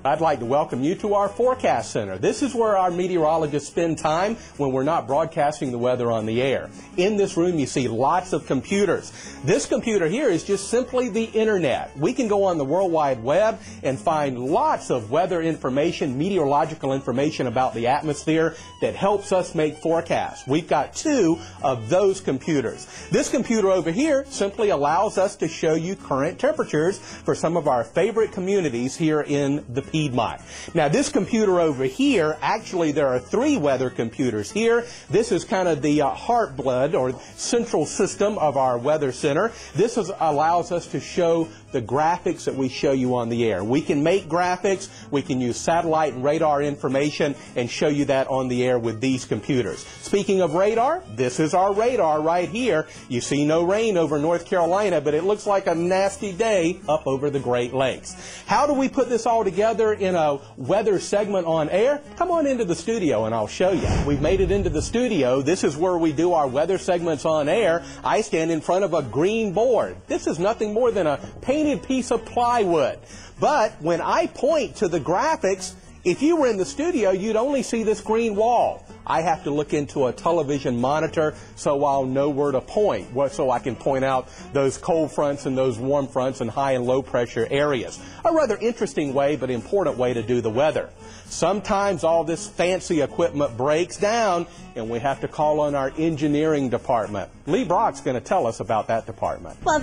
I'd like to welcome you to our forecast center. This is where our meteorologists spend time when we're not broadcasting the weather on the air. In this room you see lots of computers. This computer here is just simply the internet. We can go on the World Wide Web and find lots of weather information, meteorological information about the atmosphere that helps us make forecasts. We've got two of those computers. This computer over here simply allows us to show you current temperatures for some of our favorite communities here in the Piedmont. Now this computer over here, actually there are three weather computers here. This is kind of the heart blood or central system of our weather center. This allows us to show the graphics that we show you on the air. We can make graphics, we can use satellite and radar information and show you that on the air with these computers. Speaking of radar, this is our radar right here. You see no rain over North Carolina, but it looks like a nasty day up over the Great Lakes. How do we put this all together in a weather segment on air? Come on into the studio and I'll show you. We've made it into the studio. This is where we do our weather segments on air. I stand in front of a green board. This is nothing more than a painted piece of plywood. But when I point to the graphics, if you were in the studio, you'd only see this green wall. I have to look into a television monitor so I'll know where to point, so I can point out those cold fronts and those warm fronts and high and low pressure areas. A rather interesting way, but important way to do the weather. Sometimes all this fancy equipment breaks down and we have to call on our engineering department. Lee Brock's going to tell us about that department. Well,